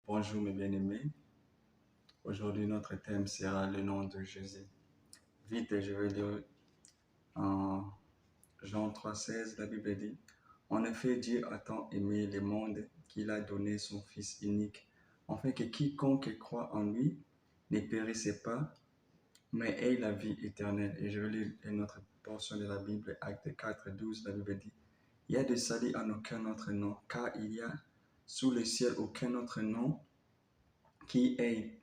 Bonjour mes bien-aimés. Aujourd'hui, notre thème sera le nom de Jésus. Vite, je vais lire en Jean 3,16, la Bible dit, « En effet, Dieu a tant aimé le monde qu'il a donné son Fils unique, afin que quiconque croit en lui ne périsse pas, mais ait la vie éternelle. » Et je vais lire une autre portion de la Bible, Acte 4,12, la Bible dit, « Il y a de salut en aucun autre nom, car il y a sous le ciel aucun autre nom qui ait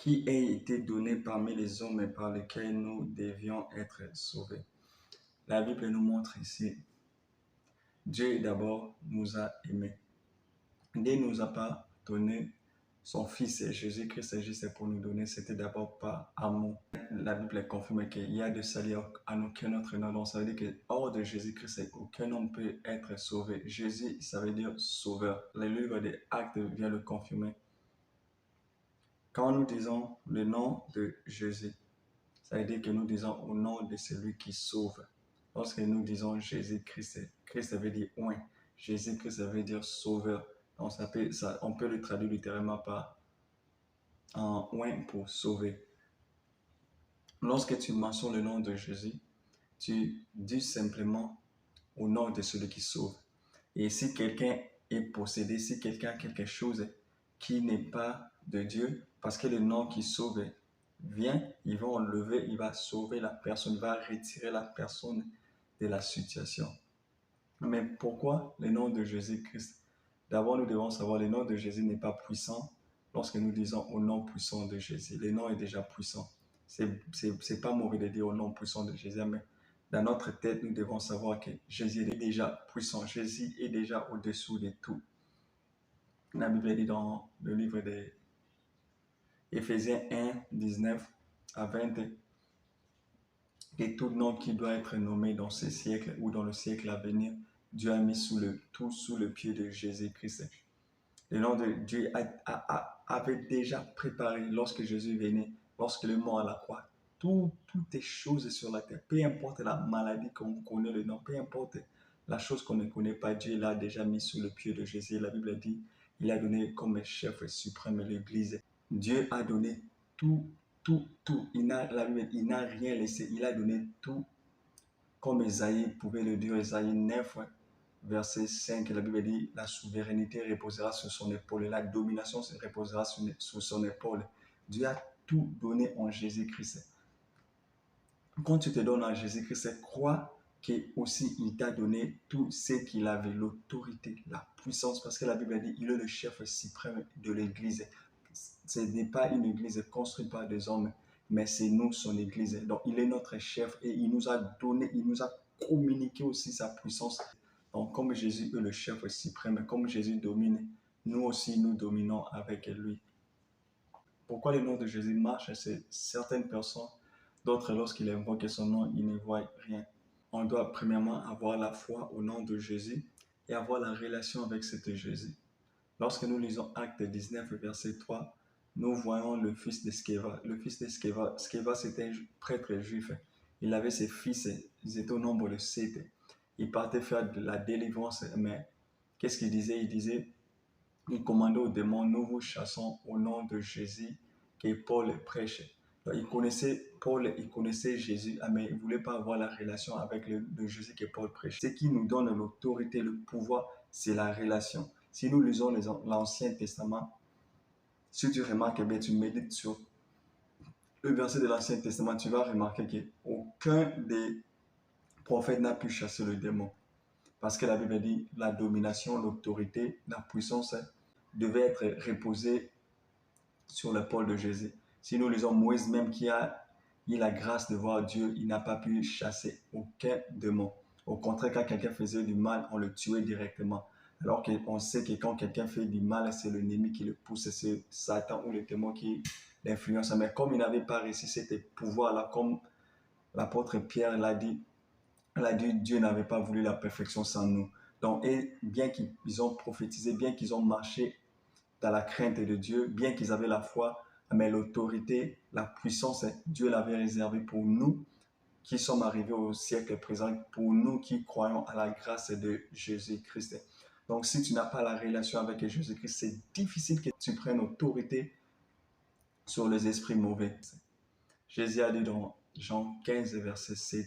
été donné parmi les hommes et par lequel nous devions être sauvés. » La Bible nous montre ici, Dieu d'abord nous a aimés. Dieu ne nous a pas donné son Fils Jésus-Christ juste pour nous donner, c'était d'abord par amour. La Bible confirme qu'il y a de salut en aucun autre nom. Donc ça veut dire que hors de Jésus-Christ, aucun homme peut être sauvé. Jésus, ça veut dire sauveur. Le livre des Actes vient le confirmer. Quand nous disons le nom de Jésus, ça veut dire que nous disons au nom de celui qui sauve. Lorsque nous disons Jésus-Christ, Christ veut dire oint. Jésus-Christ veut dire sauveur. Donc on peut le traduire littéralement par en oint pour sauver. Lorsque tu mentionnes le nom de Jésus, tu dis simplement au nom de celui qui sauve. Et si quelqu'un est possédé, si quelqu'un a quelque chose qui n'est pas de Dieu, parce que le nom qui sauve vient, il va enlever, il va sauver la personne, il va retirer la personne de la situation. Mais pourquoi le nom de Jésus-Christ? D'abord, nous devons savoir que le nom de Jésus n'est pas puissant lorsque nous disons au nom puissant de Jésus. Le nom est déjà puissant. C'est pas mauvais de dire au nom puissant de Jésus, mais dans notre tête, nous devons savoir que Jésus est déjà puissant. Jésus est déjà au-dessous de tout. La Bible dit dans le livre de Éphésiens 1, 19 à 20, que tout nom qui doit être nommé dans ce siècle ou dans le siècle à venir, Dieu a mis tout sous le pied de Jésus-Christ. Le nom de Dieu avait déjà préparé lorsque Jésus venait, lorsque le mort à la croix. Toutes les choses sur la terre, peu importe la maladie qu'on connaît le nom, peu importe la chose qu'on ne connaît pas, Dieu l'a déjà mis sous le pied de Jésus. La Bible dit, il a donné comme chef suprême l'Église. Dieu a donné tout. Il n'a rien laissé. Il a donné tout. Comme Esaïe pouvait le dire, Esaïe 9, verset 5, la Bible dit, la souveraineté reposera sur son épaule, la domination se reposera sur son épaule. Dieu a tout donné en Jésus-Christ. Quand tu te donnes en Jésus-Christ, crois qu'aussi il t'a donné tout ce qu'il avait, l'autorité, la puissance, parce que la Bible dit, il est le chef suprême de l'Église. Ce n'est pas une église construite par des hommes, mais c'est nous, son église. Donc, il est notre chef et il nous a donné, il nous a communiqué aussi sa puissance. Donc, comme Jésus est le chef suprême, comme Jésus domine, nous aussi, nous dominons avec lui. Pourquoi le nom de Jésus marche? C'est certaines personnes, d'autres, lorsqu'ils invoquent son nom, ils ne voient rien. On doit premièrement avoir la foi au nom de Jésus et avoir la relation avec cet Jésus. Lorsque nous lisons Acte 19, verset 3, nous voyons le fils de Sceva. Le fils de Sceva, c'était un prêtre juif. Il avait ses fils, ils étaient au nombre de 7. Il partait faire de la délivrance, mais qu'est-ce qu'il disait? Il commandait aux démons, nous vous chassons au nom de Jésus que Paul prêche. Donc, il connaissait Paul, il connaissait Jésus, mais il ne voulait pas avoir la relation avec le Jésus que Paul prêche. Ce qui nous donne l'autorité, le pouvoir, c'est la relation. Si nous lisons l'Ancien Testament, si tu remarques, bien, tu médites sur le verset de l'Ancien Testament, tu vas remarquer qu'aucun des prophètes n'a pu chasser le démon. Parce que la Bible dit la domination, l'autorité, la puissance devait être reposée sur l'épaule de Jésus. Si nous lisons Moïse même qui a eu la grâce de voir Dieu, il n'a pas pu chasser aucun démon. Au contraire, quand quelqu'un faisait du mal, on le tuait directement. Alors qu'on sait que quand quelqu'un fait du mal, c'est l'ennemi qui le pousse, c'est Satan ou le démon qui l'influence. Mais comme il n'avait pas réussi ce pouvoir-là, comme l'apôtre Pierre l'a dit, Dieu n'avait pas voulu la perfection sans nous. Donc, et bien qu'ils ont prophétisé, bien qu'ils ont marché dans la crainte de Dieu, bien qu'ils avaient la foi, mais l'autorité, la puissance, Dieu l'avait réservée pour nous qui sommes arrivés au siècle présent, pour nous qui croyons à la grâce de Jésus-Christ. Donc, si tu n'as pas la relation avec Jésus-Christ, c'est difficile que tu prennes autorité sur les esprits mauvais. Jésus a dit dans Jean 15, verset 7,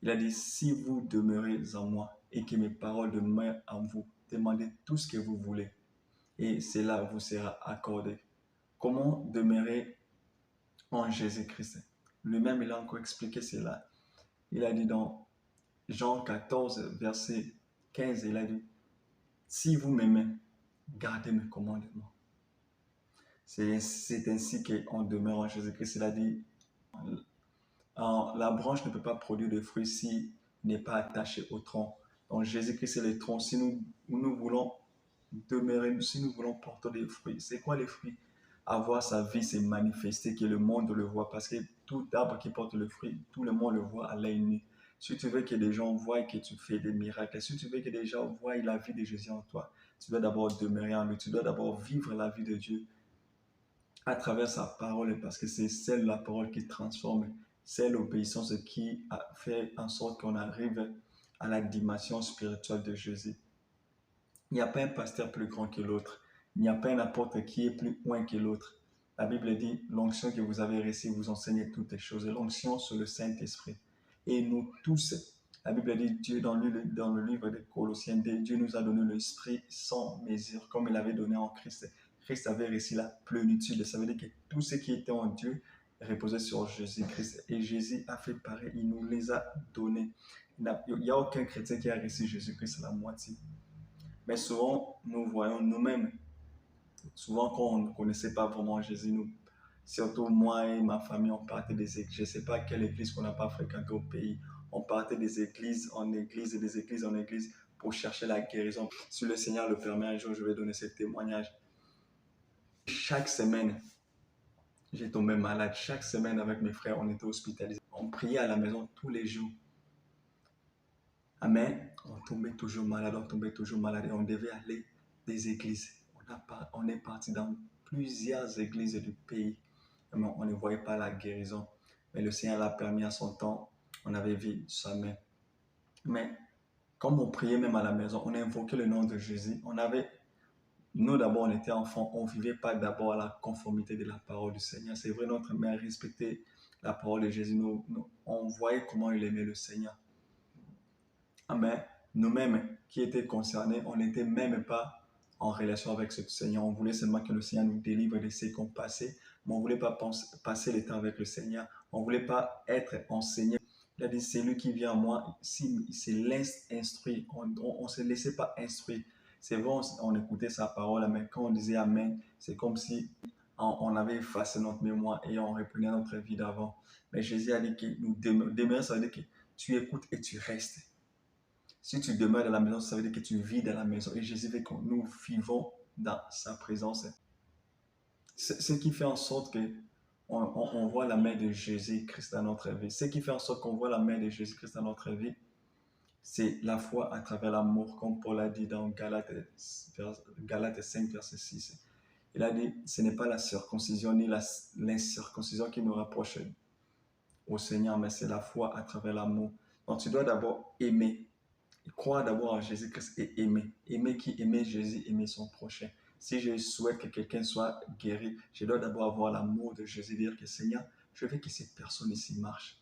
il a dit, si vous demeurez en moi et que mes paroles demeurent en vous, demandez tout ce que vous voulez et cela vous sera accordé. Comment demeurer en Jésus-Christ? Lui-même, il a encore expliqué cela. Il a dit dans Jean 14, verset 15, il a dit, si vous m'aimez, gardez mes commandements. C'est ainsi qu'on demeure en Jésus-Christ. Il a dit, la branche ne peut pas produire de fruits s'il n'est pas attaché au tronc. Donc Jésus-Christ est le tronc. Si nous voulons demeurer, si nous voulons porter des fruits, c'est quoi les fruits? Avoir sa vie, c'est manifester, que le monde le voit. Parce que tout arbre qui porte le fruit, tout le monde le voit à l'œil nu. Si tu veux que les gens voient que tu fais des miracles, si tu veux que les gens voient la vie de Jésus en toi, tu dois d'abord demeurer en lui, tu dois d'abord vivre la vie de Dieu à travers sa parole, parce que c'est celle, la parole qui transforme, c'est l'obéissance qui a fait en sorte qu'on arrive à la dimension spirituelle de Jésus. Il n'y a pas un pasteur plus grand que l'autre. Il n'y a pas un apôtre qui est plus loin que l'autre. La Bible dit, l'onction que vous avez reçue vous enseigne toutes les choses. L'onction sur le Saint-Esprit. Et nous tous, la Bible dit, Dieu dans le livre de Colossiens, Dieu nous a donné l'Esprit sans mesure, comme il avait donné en Christ. Christ avait reçu la plénitude. Ça veut dire que tout ce qui était en Dieu reposait sur Jésus-Christ. Et Jésus a fait pareil. Il nous les a donnés. Il n'y a aucun chrétien qui a reçu Jésus-Christ à la moitié. Mais souvent, nous voyons nous-mêmes, souvent quand on ne connaissait pas vraiment Jésus, surtout moi et ma famille, on partait des églises. Je ne sais pas quelle église qu'on n'a pas fréquentée au pays. On partait des églises en église et des églises en église pour chercher la guérison. Si le Seigneur le permet, un jour, je vais donner ce témoignage. Chaque semaine, j'ai tombé malade. Chaque semaine, avec mes frères, on était hospitalisés. On priait à la maison tous les jours. Amen. On tombait toujours malade, et on devait aller des églises. On est parti dans plusieurs églises du pays, mais on ne voyait pas la guérison. Mais le Seigneur l'a permis à son temps, on avait vu sa main. Mais comme on priait même à la maison, on invoquait le nom de Jésus. Nous d'abord, on était enfants, on ne vivait pas d'abord à la conformité de la parole du Seigneur. C'est vrai, notre mère respectait la parole de Jésus. On voyait comment il aimait le Seigneur. Mais nous-mêmes qui étaient concernés, on n'était même pas en relation avec ce Seigneur. On voulait seulement que le Seigneur nous délivre de ce qu'on passait, mais on ne voulait pas passer le temps avec le Seigneur. On ne voulait pas être enseigné. Il a dit, c'est lui qui vient à moi, s'il se laisse instruire. On ne se laissait pas instruire. C'est vrai, on écoutait sa parole, mais quand on disait Amen, c'est comme si on avait effacé notre mémoire et on reprenait notre vie d'avant. Mais Jésus a dit que nous demeurons, ça veut dire que tu écoutes et tu restes. Si tu demeures dans la maison, ça veut dire que tu vis dans la maison. Et Jésus veut que nous vivons dans sa présence. Ce qui fait en sorte que on voit la main de Jésus-Christ dans notre vie. Ce qui fait en sorte qu'on voit la main de Jésus-Christ dans notre vie, c'est la foi à travers l'amour, comme Paul a dit dans Galates 5, verset 6. Il a dit, ce n'est pas la circoncision ni l'incirconcision qui nous rapproche au Seigneur, mais c'est la foi à travers l'amour. Donc tu dois d'abord aimer. Croire d'abord en Jésus-Christ et aimer. Aimer qui? Aimer Jésus, aimer son prochain. Si je souhaite que quelqu'un soit guéri, je dois d'abord avoir l'amour de Jésus, dire que Seigneur, je veux que cette personne ici marche.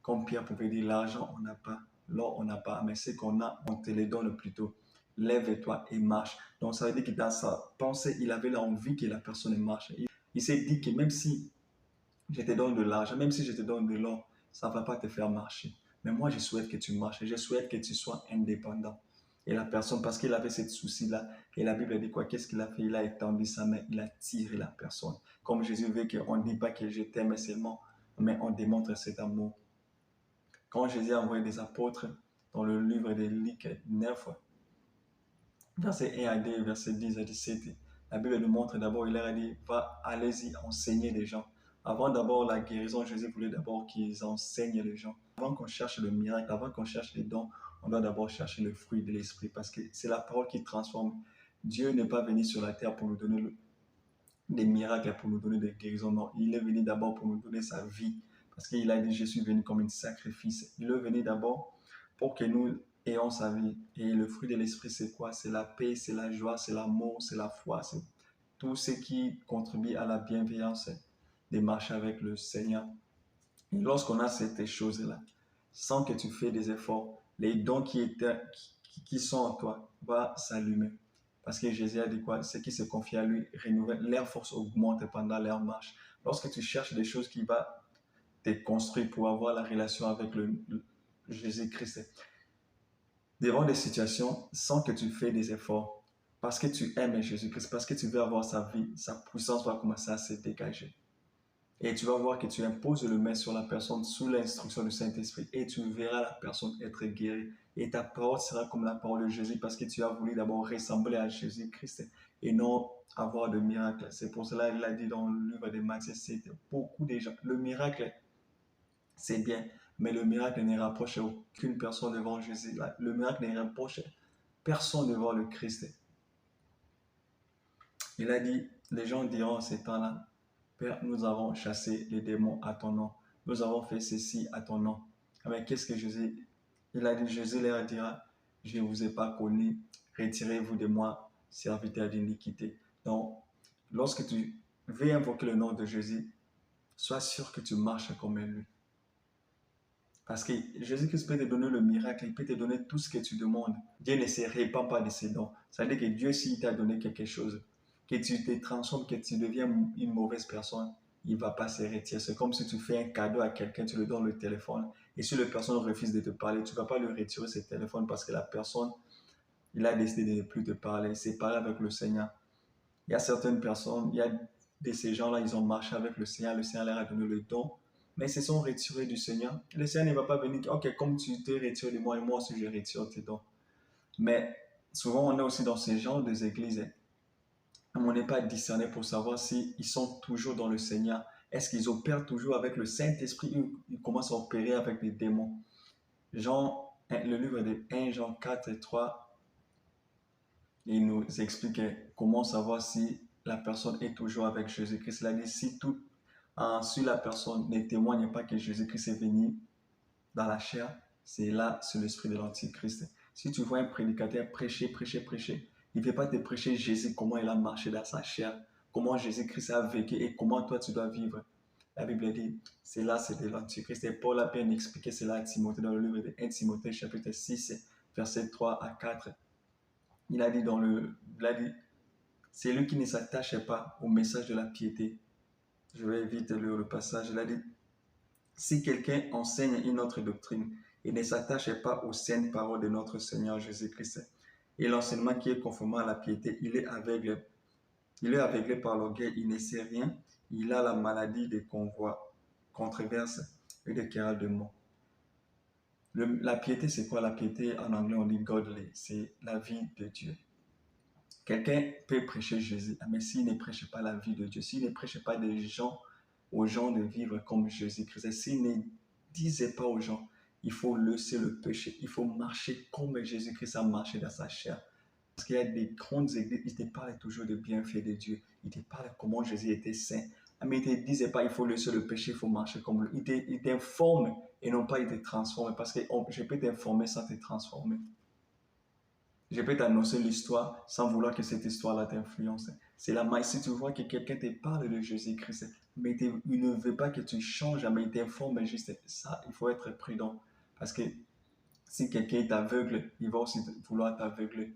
Comme Pierre pouvait dire, l'argent, on n'a pas, l'or, on n'a pas, mais ce qu'on a, on te les donne plutôt. Lève-toi et marche. Donc ça veut dire que dans sa pensée, il avait l'envie que la personne marche. Il s'est dit que même si je te donne de l'argent, même si je te donne de l'or, ça ne va pas te faire marcher. Mais moi, je souhaite que tu marches et je souhaite que tu sois indépendant. Et la personne, parce qu'il avait ce souci-là, et la Bible dit quoi? Qu'est-ce qu'il a fait? Il a étendu sa main, il a tiré la personne. Comme Jésus veut qu'on ne dise pas que je t'aime seulement, mais on démontre cet amour. Quand Jésus a envoyé des apôtres dans le livre de Luc 9, verset 1 à 2, verset 10 à 17, la Bible nous montre d'abord, il leur a dit, allez-y, enseignez les gens. Avant d'abord la guérison, Jésus voulait d'abord qu'ils enseignent les gens. Avant qu'on cherche le miracle, avant qu'on cherche les dons, on doit d'abord chercher le fruit de l'esprit parce que c'est la parole qui transforme. Dieu n'est pas venu sur la terre pour nous donner des miracles, pour nous donner des guérisons. Non, il est venu d'abord pour nous donner sa vie parce qu'il a dit, je suis venu comme un sacrifice. Il est venu d'abord pour que nous ayons sa vie. Et le fruit de l'esprit, c'est quoi? C'est la paix, c'est la joie, c'est l'amour, c'est la foi, c'est tout ce qui contribue à la bienveillance de marcher avec le Seigneur. Et lorsqu'on a ces choses-là, sans que tu fais des efforts, les dons qui sont en toi vont s'allumer. Parce que Jésus a dit quoi? Ceux qui se confient à lui renouvellent, leur force augmente pendant leur marche. Lorsque tu cherches des choses qui vont te construire pour avoir la relation avec le Jésus-Christ, devant des situations sans que tu fais des efforts, parce que tu aimes Jésus-Christ, parce que tu veux avoir sa vie, sa puissance va commencer à se dégager. Et tu vas voir que tu imposes le main sur la personne sous l'instruction du Saint-Esprit et tu verras la personne être guérie. Et ta parole sera comme la parole de Jésus parce que tu as voulu d'abord ressembler à Jésus-Christ et non avoir de miracle. C'est pour cela qu'il a dit dans le livre de Matthieu, c'est beaucoup de gens. Le miracle, c'est bien, mais le miracle ne rapproche aucune personne devant Jésus. Le miracle ne rapproche personne devant le Christ. Il a dit, les gens diront en ces temps-là, Père, nous avons chassé les démons à ton nom. Nous avons fait ceci à ton nom. Mais qu'est-ce que Jésus? Il a dit, Jésus leur dira, je ne vous ai pas connu. Retirez-vous de moi, serviteur d'iniquité. Donc, lorsque tu veux invoquer le nom de Jésus, sois sûr que tu marches comme lui. Parce que Jésus-Christ peut te donner le miracle, il peut te donner tout ce que tu demandes. Dieu ne se répand pas de ses dons. Ça veut dire que Dieu, s'il t'a donné quelque chose, que tu te transformes, que tu deviens une mauvaise personne, il ne va pas se retirer. C'est comme si tu fais un cadeau à quelqu'un, tu lui donnes le téléphone, et si la personne refuse de te parler, tu ne vas pas lui retirer ce téléphone parce que la personne, il a décidé de ne plus te parler, c'est pareil avec le Seigneur. Il y a certaines personnes, il y a de ces gens-là, ils ont marché avec le Seigneur leur a donné le don, mais ils se sont retirés du Seigneur. Le Seigneur ne va pas venir, ok, comme tu te retires de moi et moi aussi je retire tes dons. Mais souvent, on est aussi dans ces genres d'églises. On n'est pas discerné pour savoir s'ils sont toujours dans le Seigneur. Est-ce qu'ils opèrent toujours avec le Saint-Esprit ou ils commencent à opérer avec des démons? Le livre de 1 Jean 4 et 3, il nous explique comment savoir si la personne est toujours avec Jésus-Christ. Il a dit, si la personne ne témoigne pas que Jésus-Christ est venu dans la chair, c'est là, c'est l'esprit de l'Antichrist. Si tu vois un prédicateur prêcher, il ne veut pas te prêcher Jésus, comment il a marché dans sa chair, comment Jésus-Christ a vécu et comment toi tu dois vivre. La Bible dit, c'est là, c'est de l'Antichrist. Et Paul a bien expliqué cela à Timothée dans le livre de 1 Timothée, chapitre 6, versets 3 à 4. Il a dit c'est lui qui ne s'attache pas au message de la piété. Je vais vite lire le passage. Il a dit, si quelqu'un enseigne une autre doctrine et ne s'attache pas aux saintes paroles de notre Seigneur Jésus-Christ, et l'enseignement qui est conforme à la piété, il est aveugle. Il est aveuglé par l'orgueil, il ne sait rien, il a la maladie des convois, controverses et des querelles de mots. La piété, c'est quoi la piété? En anglais, on dit godly, c'est la vie de Dieu. Quelqu'un peut prêcher Jésus, mais s'il ne prêche pas la vie de Dieu, s'il ne prêche pas aux gens de vivre comme Jésus-Christ, s'il ne disait pas aux gens, il faut laisser le péché, il faut marcher comme Jésus-Christ a marché dans sa chair. Parce qu'il y a des grandes églises, ils te parlent toujours des bienfaits de Dieu, ils te parlent comment Jésus était saint, mais ils ne te disaient pas, il faut laisser le péché, il faut marcher comme lui. Ils t'informent et non pas ils te transforment, parce que je peux t'informer sans te transformer. Je peux t'annoncer l'histoire sans vouloir que cette histoire-là t'influence. C'est la maille. Si tu vois que quelqu'un te parle de Jésus-Christ, mais il ne veut pas que tu changes, mais il t'informe juste ça, il faut être prudent. Parce que si quelqu'un est aveugle, il va aussi vouloir t'aveugler.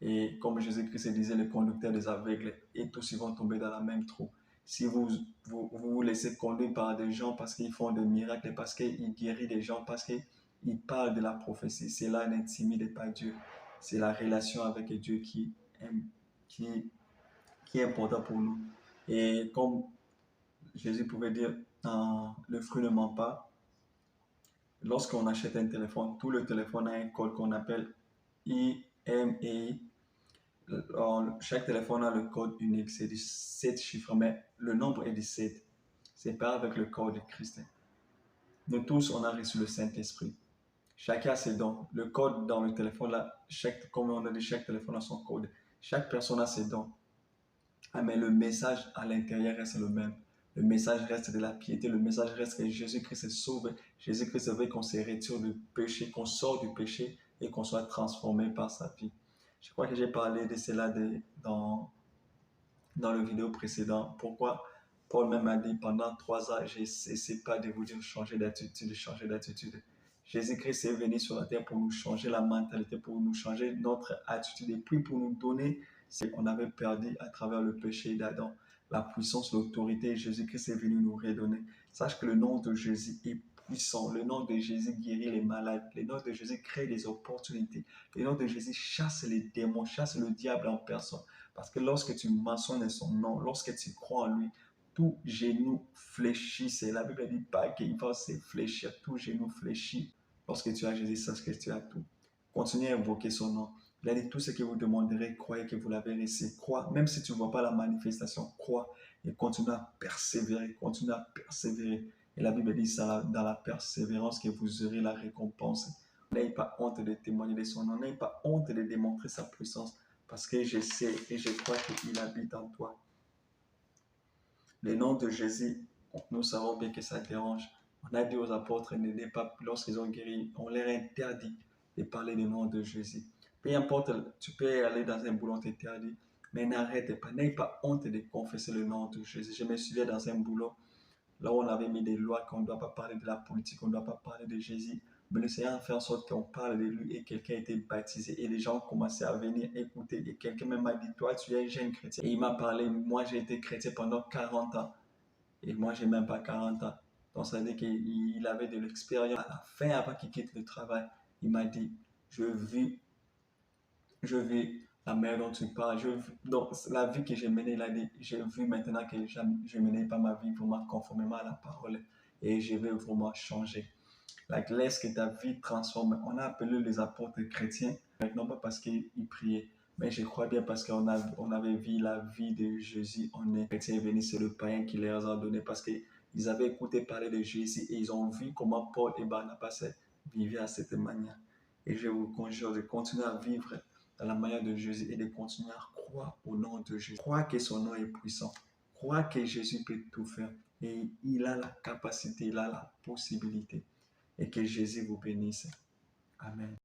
Et comme Jésus-Christ disait, le conducteur des aveugles, et tous ils vont tomber dans la même trou. Si vous laissez conduire par des gens parce qu'ils font des miracles, parce qu'ils guérissent des gens, parce qu'ils parlent de la prophétie, cela n'intimide pas Dieu. C'est la relation avec Dieu qui est important pour nous. Et comme Jésus pouvait dire, le fruit ne ment pas. Lorsqu'on achète un téléphone, tout le téléphone a un code qu'on appelle IMEI. Chaque téléphone a le code unique, c'est du 7 chiffres, mais le nombre est du 7. C'est pas avec le code de Christ. Nous tous, on a reçu le Saint-Esprit. Chacun a ses dons. Le code dans le téléphone, là, comme on a dit, chaque téléphone a son code. Chaque personne a ses dons. Mais le message à l'intérieur reste le même. Le message reste de la piété. Le message reste que Jésus-Christ sauve. Jésus-Christ veut qu'on se retire du péché, qu'on sort du péché et qu'on soit transformé par sa vie. Je crois que j'ai parlé de cela dans le vidéo précédent. Pourquoi Paul même a dit, pendant 3 ans, j'ai cessé pas de vous dire changer d'attitude, changer d'attitude. Jésus-Christ est venu sur la terre pour nous changer la mentalité, pour nous changer notre attitude et puis pour nous donner ce qu'on avait perdu à travers le péché d'Adam. La puissance, l'autorité, Jésus-Christ est venu nous redonner. Sache que le nom de Jésus est puissant. Le nom de Jésus guérit les malades. Le nom de Jésus crée des opportunités. Le nom de Jésus chasse les démons, chasse le diable en personne. Parce que lorsque tu mentionnes son nom, lorsque tu crois en lui, tout genou fléchit. C'est la Bible dit pas qu'il va se fléchir. Tout genou fléchit. Lorsque tu as Jésus, sache que tu as tout. Continuez à invoquer son nom. Il a dit tout ce que vous demanderez, croyez que vous l'avez reçu. Crois, même si tu ne vois pas la manifestation, crois et continue à persévérer, continue à persévérer. Et la Bible dit ça dans la persévérance que vous aurez la récompense. N'ayez pas honte de témoigner de son nom, n'ayez pas honte de démontrer sa puissance, parce que je sais et je crois qu'il habite en toi. Le nom de Jésus, nous savons bien que ça dérange. On a dit aux apôtres, lorsqu'ils ont guéri, on leur interdit de parler du nom de Jésus. Peu importe, tu peux aller dans un boulot, on t'interdit, mais n'arrête pas, n'aie pas honte de confesser le nom de Jésus. Je me souviens dans un boulot, là où on avait mis des lois qu'on ne doit pas parler de la politique, on ne doit pas parler de Jésus, mais le Seigneur a fait en sorte qu'on parle de lui et quelqu'un a été baptisé et les gens ont commencé à venir écouter et quelqu'un même m'a dit, toi tu es un jeune chrétien. Et il m'a parlé, moi j'ai été chrétien pendant 40 ans et moi j'ai même pas 40 ans. Donc ça veut dire qu'il avait de l'expérience. À la fin, avant qu'il quitte le travail, il m'a dit, je vis la manière dont tu parles. Donc, la vie que j'ai menée, il a dit, j'ai vu maintenant que je ne menais pas ma vie vraiment conformément à la parole et je vais vraiment changer. Laisse que ta vie transforme. On a appelé les apôtres chrétiens, non pas parce qu'ils priaient, mais je crois bien parce on avait vu la vie de Jésus. On est chrétiens venus, c'est le païen qui les a donné parce qu'ils avaient écouté parler de Jésus et ils ont vu comment Paul et Barnabas vivaient à cette manière. Et je vous conjure de continuer à vivre dans la manière de Jésus et de continuer à croire au nom de Jésus. Croire que son nom est puissant. Croire que Jésus peut tout faire. Et il a la capacité, il a la possibilité. Et que Jésus vous bénisse. Amen.